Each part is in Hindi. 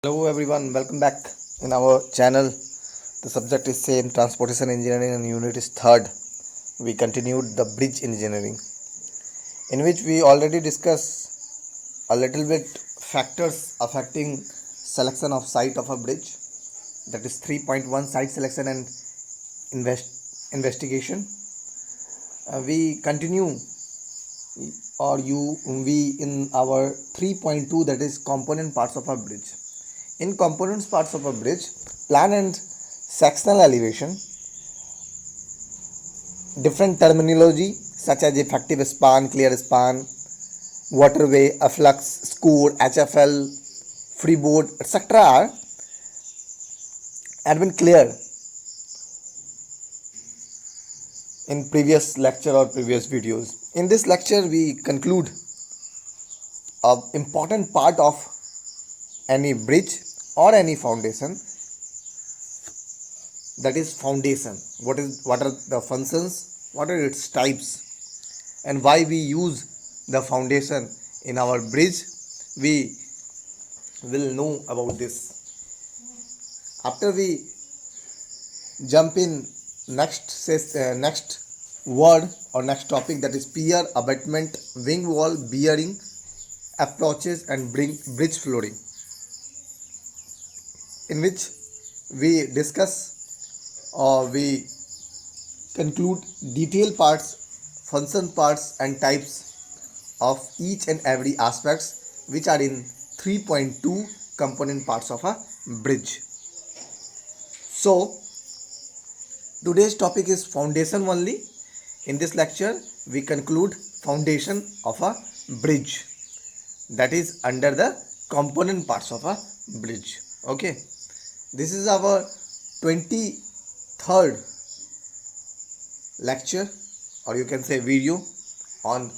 Hello everyone, welcome back in our channel. The subject is same transportation engineering and unit is third. We continued the bridge engineering in which we already discussed a little bit factors affecting selection of site of a bridge, that is 3.1 site selection and investigation. We continue or you we in our 3.2, that is component parts of a bridge. In components parts of a bridge, plan and sectional elevation, different terminology such as effective span, clear span, waterway, afflux, score, HFL, freeboard, etc. had been cleared in previous lecture or previous videos. In this lecture, we conclude a important part of any bridge or any foundation, that is foundation. What are the functions, what are its types, and why we use the foundation in our bridge, we will know about this after we jump in next word or next topic, that is pier, abutment, wing wall, bearing, approaches and bridge flooring, in which we discuss or we conclude detailed parts, function parts and types of each and every aspects which are in 3.2 component parts of a bridge. So today's topic is foundation only. In this lecture we conclude foundation of a bridge, that is under the component parts of a bridge. Okay, this is our 23rd lecture, or you can say video, on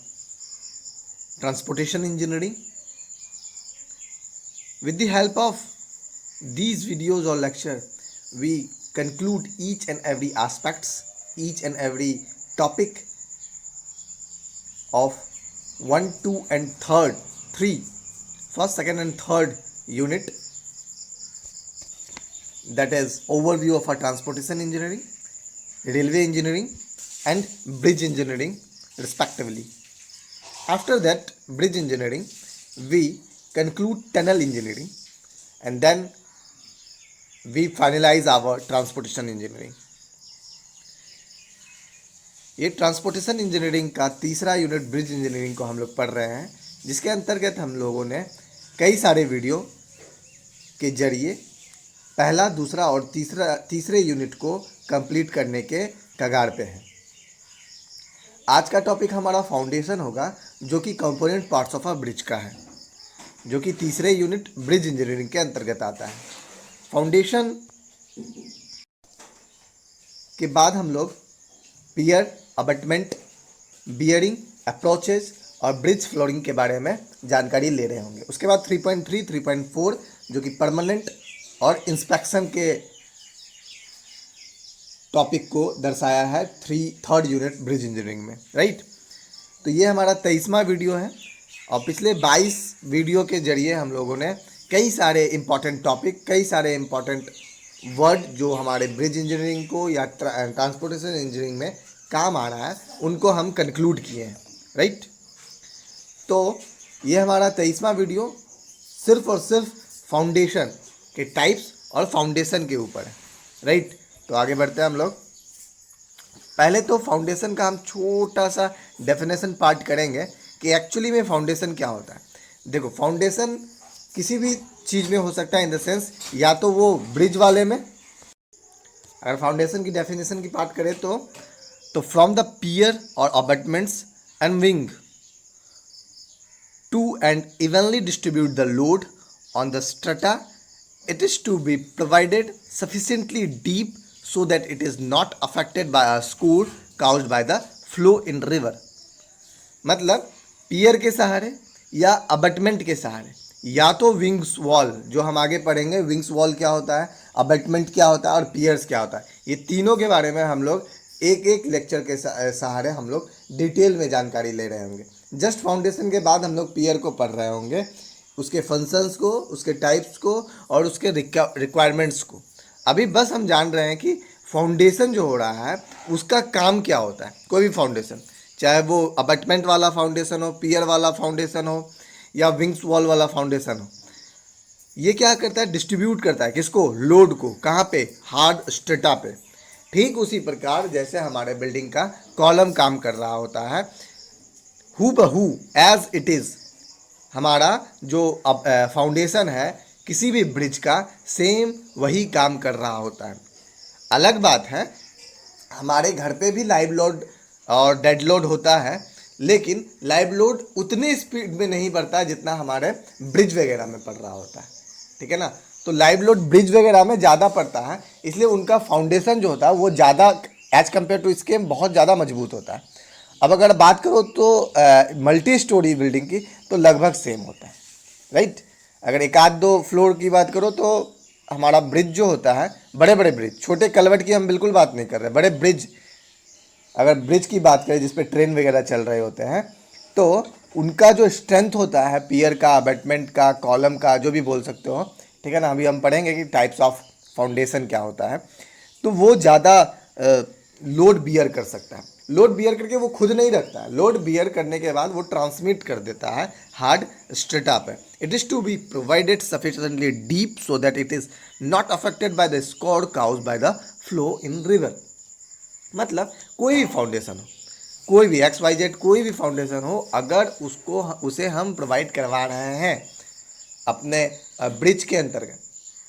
transportation engineering. With the help of these videos or lecture, we conclude each and every aspects, each and every topic of 1, 2 and 3, first, second and third unit, that is overview of our transportation engineering, railway engineering and bridge engineering respectively. After that bridge engineering, we conclude tunnel engineering and then we finalize our transportation engineering. ये ट्रांसपोर्टेशन इंजीनियरिंग का तीसरा यूनिट ब्रिज इंजीनियरिंग को हम लोग पढ़ रहे हैं, जिसके अंतर्गत हम लोगों ने कई सारे वीडियो के जरिए पहला, दूसरा और तीसरे यूनिट को कंप्लीट करने के कगार पे हैं. आज का टॉपिक हमारा फाउंडेशन होगा, जो कि component parts of a bridge का है, जो कि तीसरे यूनिट ब्रिज इंजीनियरिंग के अंतर्गत आता है. फाउंडेशन के बाद हम लोग पियर, अबटमेंट, बियरिंग, अप्रोचेज और ब्रिज फ्लोरिंग के बारे में जानकारी ले रहे होंगे. उसके बाद 3.3, 3.4 जो कि परमानेंट और इंस्पेक्शन के टॉपिक को दर्शाया है थर्ड यूनिट ब्रिज इंजीनियरिंग में, राइट. तो ये हमारा 23वां वीडियो है और पिछले 22 वीडियो के जरिए हम लोगों ने कई सारे इंपॉर्टेंट टॉपिक, कई सारे इंपॉर्टेंट वर्ड जो हमारे ब्रिज इंजीनियरिंग को या ट्रांसपोर्टेशन इंजीनियरिंग में काम आ रहा है, उनको हम कंक्लूड किए हैं, राइट. तो ये हमारा 23वां वीडियो सिर्फ और सिर्फ फाउंडेशन के टाइप्स और फाउंडेशन के ऊपर है, राइट. तो आगे बढ़ते हैं हम लोग. पहले तो फाउंडेशन का हम छोटा सा डेफिनेशन पार्ट करेंगे कि एक्चुअली में फाउंडेशन क्या होता है. देखो, फाउंडेशन किसी भी चीज़ में हो सकता है, इन द सेंस या तो वो ब्रिज वाले में, अगर फाउंडेशन की डेफिनेशन की बात करें तो फ्रॉम द पियर और abutments and wing to and evenly distribute the load on the strata, it is to be provided sufficiently deep so that it is not affected by a score caused by the flow in river. मतलब पियर के सहारे या अबटमेंट के सहारे, या तो विंग्स वॉल, जो हम आगे पढ़ेंगे विंग्स वॉल क्या होता है, अबटमेंट क्या होता है और पियर्स क्या होता है, ये तीनों के बारे में हम लोग एक एक लेक्चर के सहारे हम लोग डिटेल में जानकारी ले रहे होंगे. जस्ट फाउंडेशन के बाद हम लोग पियर को पढ़ रहे होंगे उसके फंक्शंस को, उसके टाइप्स को और उसके रिक्वायरमेंट्स को। अभी बस हम जान रहे हैं कि फाउंडेशन जो हो रहा है उसका काम क्या होता है। कोई भी फाउंडेशन, चाहे वो अबटमेंट वाला फाउंडेशन हो, पियर वाला फाउंडेशन हो या विंग्स वॉल वाला फाउंडेशन हो, ये क्या करता है, डिस्ट्रीब्यूट करता है किसको, लोड को, कहाँ पे, हार्ड स्ट्रेटा पे। ठीक उसी प्रकार जैसे हमारे बिल्डिंग का कॉलम काम कर रहा होता है, हु बहू एज इट इज़ हमारा जो फाउंडेशन है किसी भी ब्रिज का सेम वही काम कर रहा होता है। अलग बात है हमारे घर पे भी लाइव लोड और डेड लोड होता है, लेकिन लाइव लोड उतने स्पीड में नहीं बढ़ता जितना हमारे ब्रिज वगैरह में पड़ रहा होता है, ठीक है ना। तो लाइव लोड ब्रिज वगैरह में ज़्यादा पड़ता है, इसलिए उनका फाउंडेशन जो होता है वो ज़्यादा एज कम्पेयर टू इसके बहुत ज़्यादा मजबूत होता है। अब अगर बात करो तो मल्टी स्टोरी बिल्डिंग की तो लगभग सेम होता है, राइट। अगर एक आध दो फ्लोर की बात करो तो हमारा ब्रिज जो होता है, बड़े बड़े ब्रिज, छोटे कलवट की हम बिल्कुल बात नहीं कर रहे, बड़े ब्रिज, अगर ब्रिज की बात करें जिस पे ट्रेन वगैरह चल रहे होते हैं, तो उनका जो स्ट्रेंथ होता है पियर का, अबैटमेंट का, कॉलम का, जो भी बोल सकते हो, ठीक है ना। अभी हम पढ़ेंगे कि टाइप्स ऑफ फाउंडेशन क्या होता है। तो वो ज़्यादा लोड बियर कर सकता है। लोड बियर करके वो खुद नहीं रखता है, लोड बियर करने के बाद वो ट्रांसमिट कर देता है हार्ड स्ट्रेटा पे। It is to be provided sufficiently deep so that it is not affected by the scoured cause by the flow in river. मतलब कोई भी फाउंडेशन हो, कोई भी XYZ कोई भी फाउंडेशन हो, अगर उसे हम प्रोवाइड करवा रहे हैं अपने ब्रिज के अंतर्गत,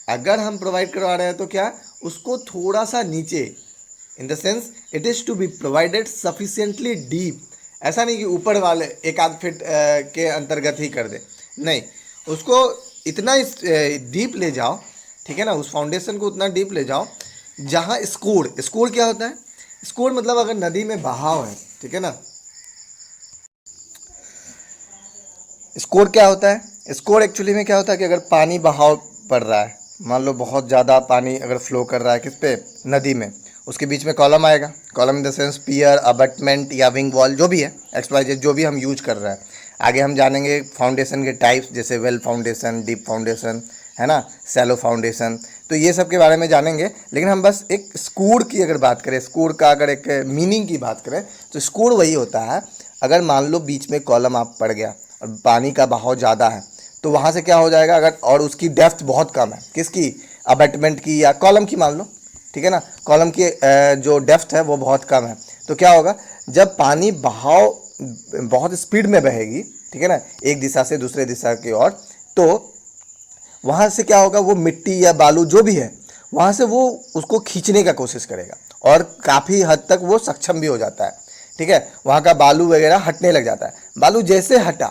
अगर हम प्रोवाइड करवा रहे हैं तो क्या, उसको थोड़ा सा नीचे, in the sense it is to be provided sufficiently deep. ऐसा नहीं कि ऊपर वाले एक आध फीट के अंतर्गत ही कर दे, नहीं, उसको इतना डीप ले जाओ, ठीक है ना, उस फाउंडेशन को उतना डीप ले जाओ जहाँ स्कोर क्या होता है, स्कोर मतलब अगर नदी में बहाव है, ठीक है ना। स्कोर क्या होता है, स्कोर एक्चुअली में क्या होता है कि अगर पानी बहाव पड़ रहा है, मान लो बहुत ज़्यादा पानी अगर फ्लो कर रहा है किस पे, नदी में, उसके बीच में कॉलम आएगा। Column in the sense pier, abutment या विंग वॉल, जो भी है XYZ जो भी हम यूज कर रहे हैं। आगे हम जानेंगे फाउंडेशन के टाइप्स, जैसे वेल फाउंडेशन, डीप फाउंडेशन, है ना, सैलो फाउंडेशन, तो ये सब के बारे में जानेंगे। लेकिन हम बस एक स्कोर की अगर बात करें, स्कोर का अगर एक मीनिंग की बात करें, तो स्कोर वही होता है, अगर मान लो बीच में कॉलम आप पड़ गया और पानी का बहाव ज़्यादा है, तो वहाँ से क्या हो जाएगा, अगर और उसकी डेप्थ बहुत कम है, किसकी, अबैटमेंट की या कॉलम की मान लो, ठीक है ना, कॉलम की जो डेप्थ है वो बहुत कम है, तो क्या होगा, जब पानी बहाव बहुत स्पीड में बहेगी, ठीक है ना, एक दिशा से दूसरे दिशा की ओर, तो वहाँ से क्या होगा, वो मिट्टी या बालू जो भी है वहाँ से वो उसको खींचने का कोशिश करेगा और काफ़ी हद तक वो सक्षम भी हो जाता है, ठीक है। वहाँ का बालू वगैरह हटने लग जाता है। बालू जैसे हटा,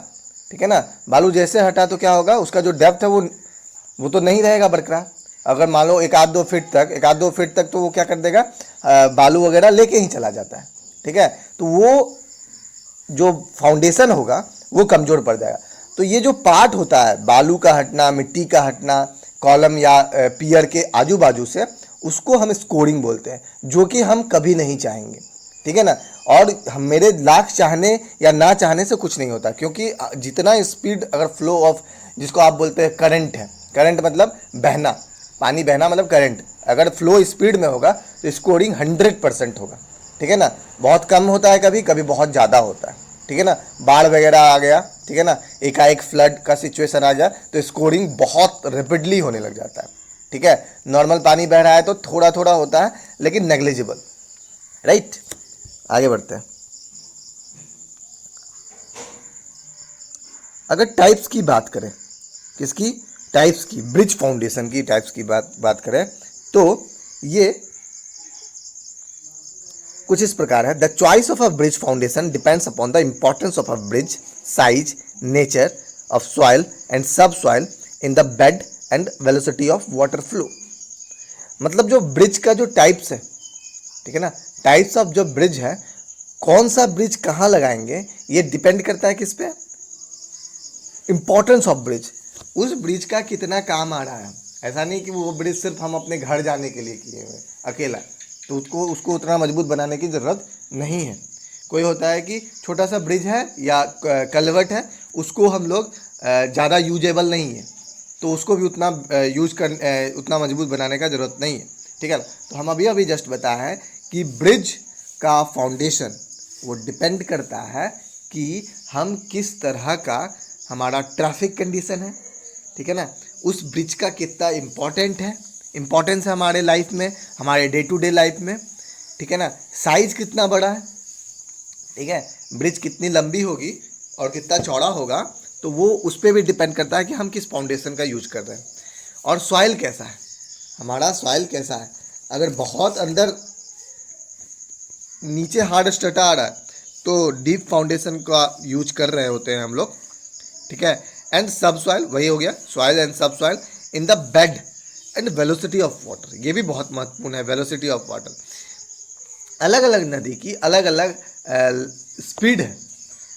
ठीक है ना, बालू जैसे हटा तो क्या होगा, उसका जो डेप्थ है वो तो नहीं रहेगा बरकरार। अगर मान लो एक आध दो फीट तक तो वो क्या कर देगा, बालू वगैरह लेके ही चला जाता है, ठीक है। तो वो जो फाउंडेशन होगा वो कमज़ोर पड़ जाएगा। तो ये जो पार्ट होता है, बालू का हटना, मिट्टी का हटना, कॉलम या पियर के आजू बाजू से, उसको हम स्कोरिंग बोलते हैं, जो कि हम कभी नहीं चाहेंगे, ठीक है ना। और मेरे लाख चाहने या ना चाहने से कुछ नहीं होता, क्योंकि जितना स्पीड अगर फ्लो ऑफ, जिसको आप बोलते हैं करंट है, करंट मतलब बहना, पानी बहना मतलब करंट, अगर फ्लो स्पीड में होगा तो स्कोरिंग 100% होगा, ठीक है ना। बहुत कम होता है, कभी कभी बहुत ज़्यादा होता है, ठीक है ना। बाढ़ वगैरह आ गया, ठीक है ना, एकाएक फ्लड का सिचुएशन आ जाए तो स्कोरिंग बहुत रेपिडली होने लग जाता है, ठीक है। नॉर्मल पानी बह रहा है तो थोड़ा थोड़ा होता है, लेकिन नेग्लिजिबल, राइट। आगे बढ़ते हैं। अगर टाइप्स की बात करें, किसकी, टाइप्स की, ब्रिज फाउंडेशन की टाइप्स की बात करें, तो ये कुछ इस प्रकार है। The choice of a bridge foundation depends upon the importance of a bridge, size, nature of soil and subsoil in the bed and velocity of water flow. मतलब जो ब्रिज का जो टाइप्स है, ठीक है ना, टाइप्स ऑफ जो ब्रिज है, कौन सा ब्रिज कहाँ लगाएंगे, ये डिपेंड करता है किस पे, इंपॉर्टेंस ऑफ ब्रिज, उस ब्रिज का कितना काम आ रहा है। ऐसा नहीं कि वो ब्रिज सिर्फ हम अपने घर जाने के लिए किए हुए अकेला, तो उसको उतना मजबूत बनाने की ज़रूरत नहीं है। कोई होता है कि छोटा सा ब्रिज है या कलवर्ट है, उसको हम लोग ज़्यादा यूजेबल नहीं है, तो उसको भी उतना उतना मजबूत बनाने का ज़रूरत नहीं है, ठीक है ना। तो हम अभी अभी जस्ट बताया है कि ब्रिज का फाउंडेशन वो डिपेंड करता है कि हम किस तरह का हमारा ट्रैफिक कंडीशन है, ठीक है ना, उस ब्रिज का कितना इम्पोर्टेंस है हमारे लाइफ में, हमारे डे टू डे लाइफ में, ठीक है ना, साइज कितना बड़ा है, ठीक है, ब्रिज कितनी लंबी होगी और कितना चौड़ा होगा, तो वो उस पर भी डिपेंड करता है कि हम किस फाउंडेशन का यूज कर रहे हैं। और सॉइल कैसा है, हमारा सॉइल कैसा है, अगर बहुत अंदर नीचे हार्ड स्ट्रटा आ रहा है तो डीप फाउंडेशन का यूज कर रहे होते हैं हम लोग, ठीक है। एंड सब सॉइल, वही हो गया, soil and subsoil in the bed and velocity of water, ये भी बहुत महत्वपूर्ण है, वेलोसिटी ऑफ वाटर। अलग अलग नदी की अलग अलग स्पीड है,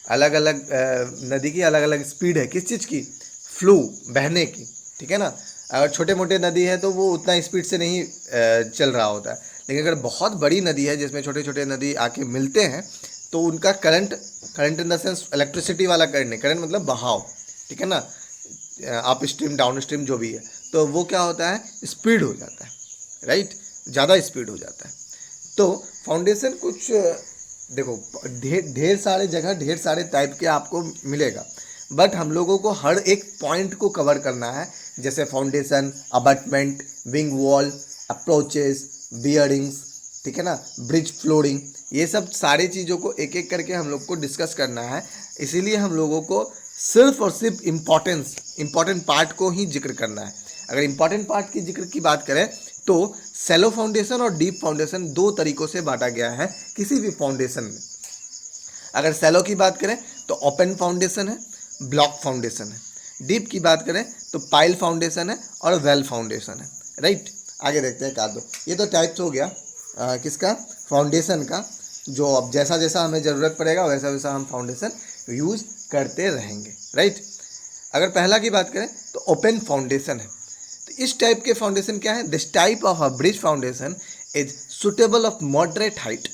अलग अलग नदी की अलग अलग स्पीड है, किस चीज़ की, फ्लो, बहने की, ठीक है ना। अगर छोटे मोटे नदी है तो वो उतना स्पीड से नहीं चल रहा होता है, लेकिन अगर बहुत बड़ी नदी है जिसमें छोटे छोटे नदी आके मिलते हैं तो उनका current in the sense electricity वाला करंट नहीं, करंट मतलब बहाव, ठीक है ना, अप स्ट्रीम डाउन स्ट्रीम जो भी है, तो वो क्या होता है, स्पीड हो जाता है, राइट, ज़्यादा स्पीड हो जाता है। तो फाउंडेशन कुछ देखो ढेर सारे जगह ढेर सारे टाइप के आपको मिलेगा, बट हम लोगों को हर एक पॉइंट को कवर करना है, जैसे foundation, abutment, wing wall, approaches, bearings, ठीक है ना, ब्रिज फ्लोरिंग, ये सब सारी चीज़ों को एक एक करके हम लोग को डिस्कस करना है। इसीलिए हम लोगों को सिर्फ और सिर्फ इम्पॉर्टेंट पार्ट को ही जिक्र करना है। अगर इम्पॉर्टेंट पार्ट की जिक्र की बात करें तो सैलो फाउंडेशन और डीप फाउंडेशन दो तरीकों से बांटा गया है किसी भी फाउंडेशन में। अगर सैलो की बात करें तो ओपन फाउंडेशन है, ब्लॉक फाउंडेशन है। डीप की बात करें तो पाइल फाउंडेशन है और वेल फाउंडेशन है, राइट। आगे देखते हैं का दो, ये तो टाइप्स हो गया किसका, फाउंडेशन का, जो अब जैसा जैसा हमें ज़रूरत पड़ेगा वैसा वैसा हम फाउंडेशन यूज़ करते रहेंगे, राइट। अगर पहला की बात करें तो ओपन फाउंडेशन है। तो इस टाइप के फाउंडेशन क्या है, this type of a bridge foundation is suitable of moderate height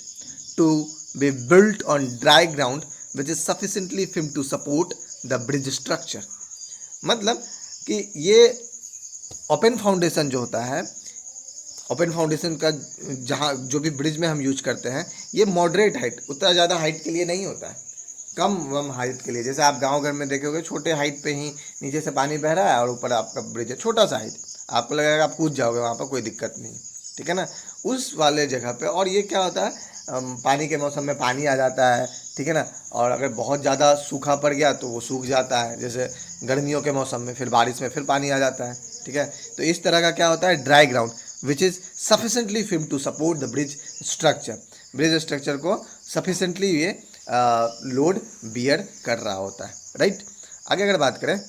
to be built on dry ground which is sufficiently firm to support the bridge structure. मतलब कि ये ओपन फाउंडेशन जो होता है, ओपन फाउंडेशन का जहाँ जो भी ब्रिज में हम यूज करते हैं, ये मॉडरेट हाइट, उतना ज़्यादा हाइट के लिए नहीं होता है, कम हाइट के लिए। जैसे आप गांव घर में देखे होंगे छोटे हाइट पे ही नीचे से पानी बह रहा है और ऊपर आपका ब्रिज है, छोटा सा हाइट, आपको लगेगा आप कूद जाओगे वहाँ पर, कोई दिक्कत नहीं, ठीक है ना, उस वाले जगह पे। और ये क्या होता है, पानी के मौसम में पानी आ जाता है, ठीक है ना, और अगर बहुत ज़्यादा सूखा पड़ गया तो वो सूख जाता है, जैसे गर्मियों के मौसम में, फिर बारिश में फिर पानी आ जाता है, ठीक है। तो इस तरह का क्या होता है, dry ground which is sufficiently firm to support the bridge structure, bridge structure को सफिशेंटली ये लोड बियर कर रहा होता है, राइट। आगे अगर बात करें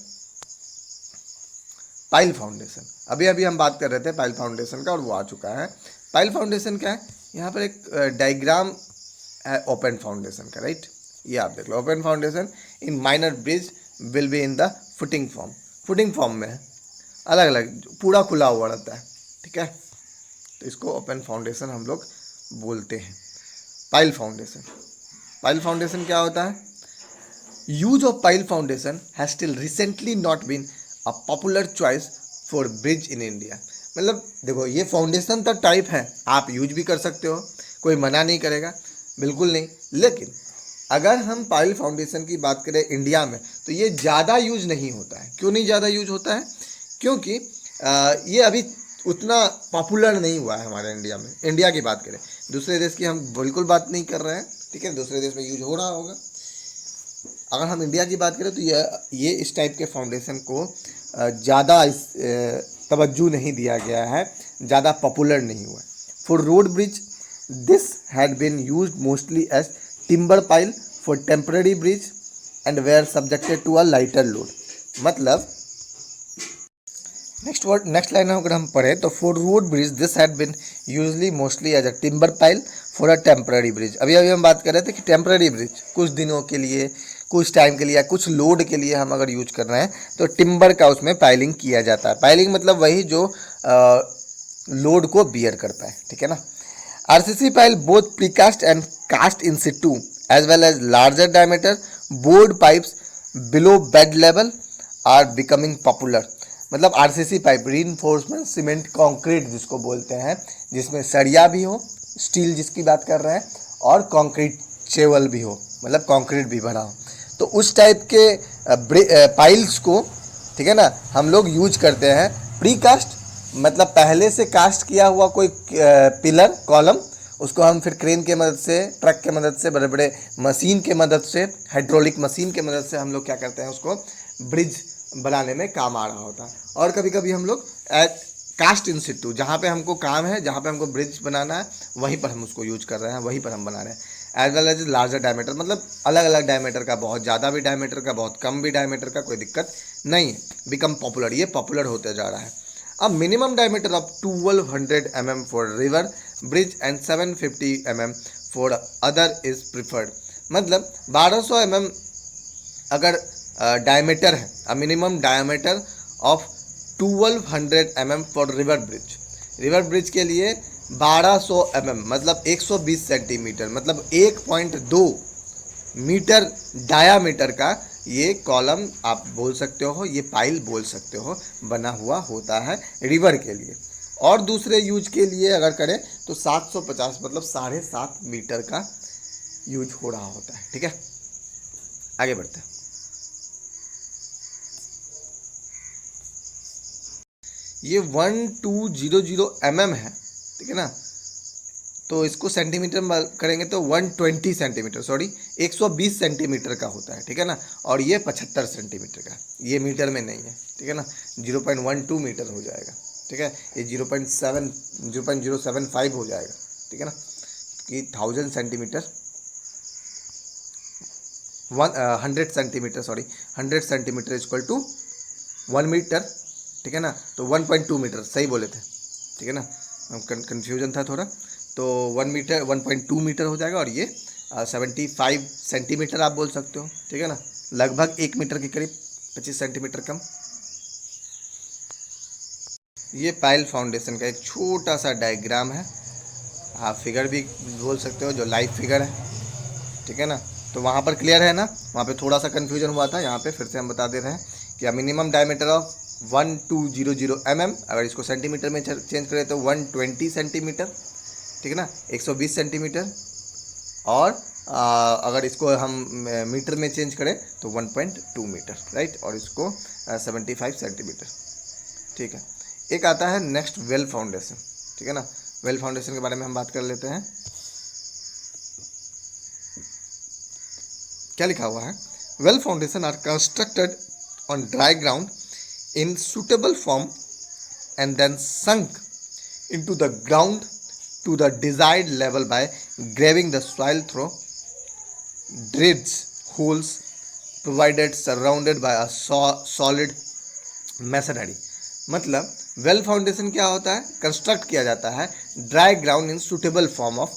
पाइल फाउंडेशन, अभी अभी हम बात कर रहे थे पाइल फाउंडेशन का और वो आ चुका है। पाइल फाउंडेशन क्या है, यहाँ पर एक डायग्राम है ओपन फाउंडेशन का, राइट, ये आप देख लो। Open foundation in minor bridge will be in the footing form में है, अलग अलग पूरा खुला हुआ रहता है, ठीक है। तो इसको ओपन फाउंडेशन हम लोग बोलते हैं। पाइल फाउंडेशन क्या होता है, use of pile foundation has still recently not been a popular choice for bridge in India. मतलब देखो ये फाउंडेशन तो टाइप है, आप यूज भी कर सकते हो, कोई मना नहीं करेगा, बिल्कुल नहीं, लेकिन अगर हम पाइल फाउंडेशन की बात करें इंडिया में तो ये ज़्यादा यूज नहीं होता है। क्यों नहीं ज़्यादा यूज होता है, क्योंकि ये अभी उतना पॉपुलर नहीं हुआ है हमारे इंडिया में। इंडिया की बात करें, दूसरे देश की हम बिल्कुल बात नहीं कर रहे हैं, ठीक है, दूसरे देश में यूज हो रहा होगा। अगर हम इंडिया की बात करें तो ये इस टाइप के फाउंडेशन को ज़्यादा तवज्जो नहीं दिया गया है, ज़्यादा पॉपुलर नहीं हुआ है। For road bridge this had been used mostly as timber pile for temporary bridge and were subjected to a lighter load. मतलब नेक्स्ट लाइन अगर हम पढ़ें तो for road bridge this had been usually mostly as a timber pile for a temporary bridge. अभी हम बात कर रहे थे कि टेम्पररी ब्रिज कुछ दिनों के लिए, कुछ टाइम के लिए या कुछ लोड के लिए हम अगर यूज कर रहे हैं तो टिम्बर का उसमें पाइलिंग किया जाता है। पाइलिंग मतलब वही जो लोड को बियर करता है, ठीक है ना। RCC pile both precast and cast in situ as well as larger diameter bored pipes below bed level are becoming popular. मतलब RCC pipe, reinforcement cement concrete जिसको बोलते हैं, जिसमें सरिया भी हो, स्टील जिसकी बात कर रहे हैं, और कंक्रीट चेवल भी हो, मतलब कंक्रीट भी भरा हो, तो उस टाइप के पाइल्स को, ठीक है ना, हम लोग यूज करते हैं। प्री कास्ट मतलब पहले से कास्ट किया हुआ कोई पिलर कॉलम, उसको हम फिर क्रेन के मदद से, ट्रक के मदद से, बड़े बड़े मशीन के मदद से, हाइड्रोलिक मशीन के मदद से हम लोग क्या करते हैं, उसको ब्रिज बनाने में काम आ रहा होता है। और कभी कभी हम लोग कास्ट इन सिटू, जहाँ पे हमको काम है, जहाँ पे हमको ब्रिज बनाना है, वहीं पर हम उसको यूज कर रहे हैं, वहीं पर हम बना रहे हैं। As well as larger diameter, मतलब अलग अलग डायमीटर का, बहुत ज़्यादा भी डायमीटर का, बहुत कम भी डायमीटर का, कोई दिक्कत नहीं है। बिकम पॉपुलर, ये पॉपुलर होते जा रहा है। अब minimum diameter of 1200 mm for river bridge and 750 mm for other is preferred. मतलब 1200 mm अगर डायमीटर है, a minimum diameter of 1200 mm for river bridge, river bridge के लिए 1200 mm मतलब 120 सेंटीमीटर, मतलब 1.2 मीटर डायामीटर का ये कॉलम आप बोल सकते हो, ये पाइल बोल सकते हो, बना हुआ होता है रिवर के लिए। और दूसरे यूज के लिए अगर करें तो 750 मतलब 7.5 मीटर का यूज हो रहा होता है। ठीक है, आगे बढ़ते हैं। ये 1200 mm है, ठीक है ना, तो इसको सेंटीमीटर में करेंगे तो 120 सेंटीमीटर, सॉरी 120 सेंटीमीटर का होता है, ठीक है ना। और ये 75 सेंटीमीटर का, ये मीटर में नहीं है, ठीक है ना, 0.12 मीटर हो जाएगा, ठीक है। ये 0.075 हो जाएगा, ठीक है ना, कि 1000 centimetre, 100 centimetre, sorry 100 centimetre equal to 1 metre, ठीक है ना। तो 1.2 मीटर सही बोले थे, ठीक है ना, कन्फ्यूजन था थोड़ा। तो 1 मीटर 1.2 मीटर हो जाएगा, और ये 75 सेंटीमीटर आप बोल सकते हो, ठीक है ना, लगभग 1 मीटर के करीब, 25 सेंटीमीटर कम। ये पाइल फाउंडेशन का एक छोटा सा डायग्राम है, आप फिगर भी बोल सकते हो, जो लाइव फिगर है, ठीक है ना। तो वहाँ पर क्लियर है ना, वहाँ पे थोड़ा सा कन्फ्यूजन हुआ था, यहाँ पे फिर से हम बता दे रहे हैं कि मिनिमम डायमीटर ऑफ 1200 mm, अगर इसको सेंटीमीटर में चेंज करें तो 120 सेंटीमीटर, ठीक है ना, 120 सेंटीमीटर। और अगर इसको हम मीटर में चेंज करें तो 1.2 मीटर, राइट, और इसको 75 सेंटीमीटर, ठीक है। एक आता है नेक्स्ट वेल फाउंडेशन, ठीक है ना। वेल फाउंडेशन के बारे में हम बात कर लेते हैं। क्या लिखा हुआ है, well foundation are constructed on dry ground in suitable form and then sunk into the ground to the desired level by graving the soil through dredge holes provided surrounded by a solid masonry। मतलब वेल फाउंडेशन क्या होता है, कंस्ट्रक्ट किया जाता है dry ground in suitable form of,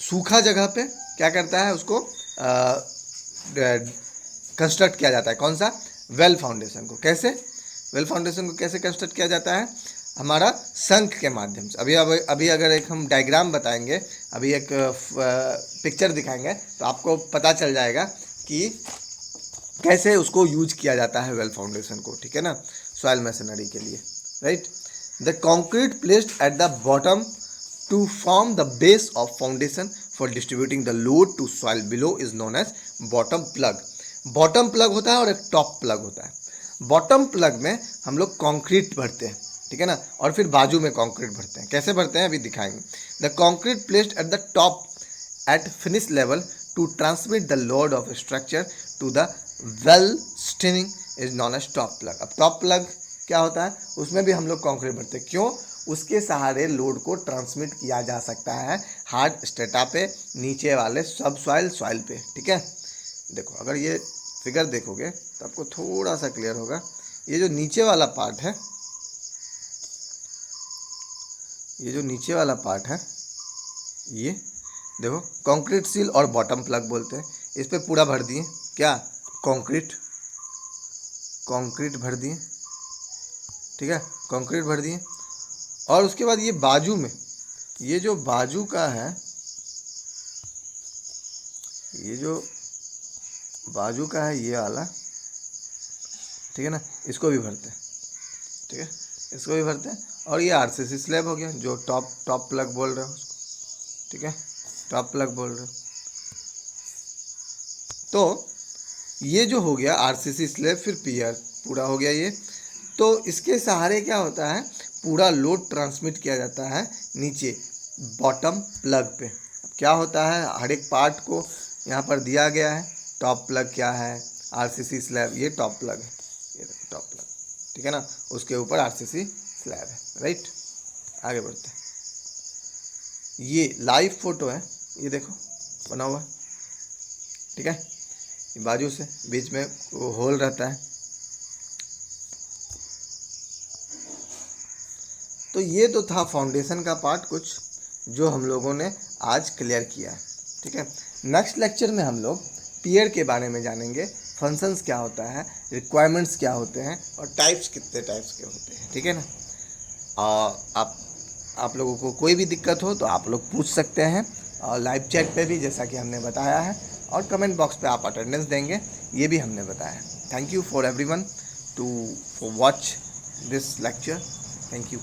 सूखा जगह पे क्या करता है, उसको कंस्ट्रक्ट किया जाता है। कौन सा, वेल फाउंडेशन को। कैसे, वेल फाउंडेशन को कैसे कंस्ट्रक्ट किया जाता है, हमारा संख के माध्यम से। अभी अगर एक हम डायग्राम बताएंगे, अभी एक पिक्चर दिखाएंगे, तो आपको पता चल जाएगा कि कैसे उसको यूज किया जाता है वेल फाउंडेशन को, ठीक है ना, सॉइल मैसनरी के लिए, right. The concrete placed at the bottom to form the base of foundation for distributing the load to soil below is known as bottom plug. Bottom plug होता है और एक टॉप प्लग होता है। बॉटम प्लग में हम लोग कंक्रीट भरते हैं, ठीक है ना, और फिर बाजू में कंक्रीट भरते हैं। कैसे भरते हैं अभी दिखाएंगे। The concrete placed at the top at finish level to transmit the load of structure to the well steining is known as top plug. अब टॉप प्लग क्या होता है, उसमें भी हम लोग कंक्रीट भरते हैं। क्यों, उसके सहारे लोड को ट्रांसमिट किया जा सकता है हार्ड स्टेटा पे, नीचे वाले सब सॉइल पे, ठीक है। देखो अगर ये फिगर देखोगे तो आपको थोड़ा सा क्लियर होगा। ये जो नीचे वाला पार्ट है, ये जो नीचे वाला पार्ट है, ये देखो कंक्रीट सील और बॉटम प्लग बोलते हैं। इस पे पूरा भर दिए क्या, कंक्रीट, कंक्रीट भर दिए, ठीक है, कंक्रीट भर दिए। और उसके बाद ये बाजू में, ये जो बाजू का है, ये जो बाजू का है ये वाला, ठीक है ना, इसको भी भरते हैं, ठीक है, इसको भी भरते हैं। और ये आरसीसी स्लैब हो गया, जो टॉप प्लग बोल रहे हो उसको, ठीक है, टॉप प्लग बोल रहे हो। तो ये जो हो गया आरसीसी स्लैब, फिर पियर पूरा हो गया ये। तो इसके सहारे क्या होता है, पूरा लोड ट्रांसमिट किया जाता है नीचे बॉटम प्लग पे। अब क्या होता है, हर एक पार्ट को यहाँ पर दिया गया है। टॉप प्लग क्या है, आरसीसी स्लैब, ये टॉप प्लग है, ये देखो टॉप प्लग, ठीक है ना, उसके ऊपर आरसीसी स्लैब है, राइट। आगे बढ़ते हैं, ये लाइव फोटो है, ये देखो बना हुआ है, ठीक है, बाजू से बीच में वो होल रहता है। तो ये तो था फाउंडेशन का पार्ट कुछ, जो हम लोगों ने आज क्लियर किया है, ठीक है। नेक्स्ट लेक्चर में हम लोग पियर के बारे में जानेंगे, फंक्शंस क्या होता है, रिक्वायरमेंट्स क्या होते हैं, और टाइप्स कितने टाइप्स के होते हैं, ठीक है ना। आप लोगों को कोई भी दिक्कत हो तो आप लोग पूछ सकते हैं, और लाइव चैट पे भी, जैसा कि हमने बताया है, और कमेंट बॉक्स पे आप अटेंडेंस देंगे, ये भी हमने बताया। Thank you for everyone to for watch this lecture. Thank you.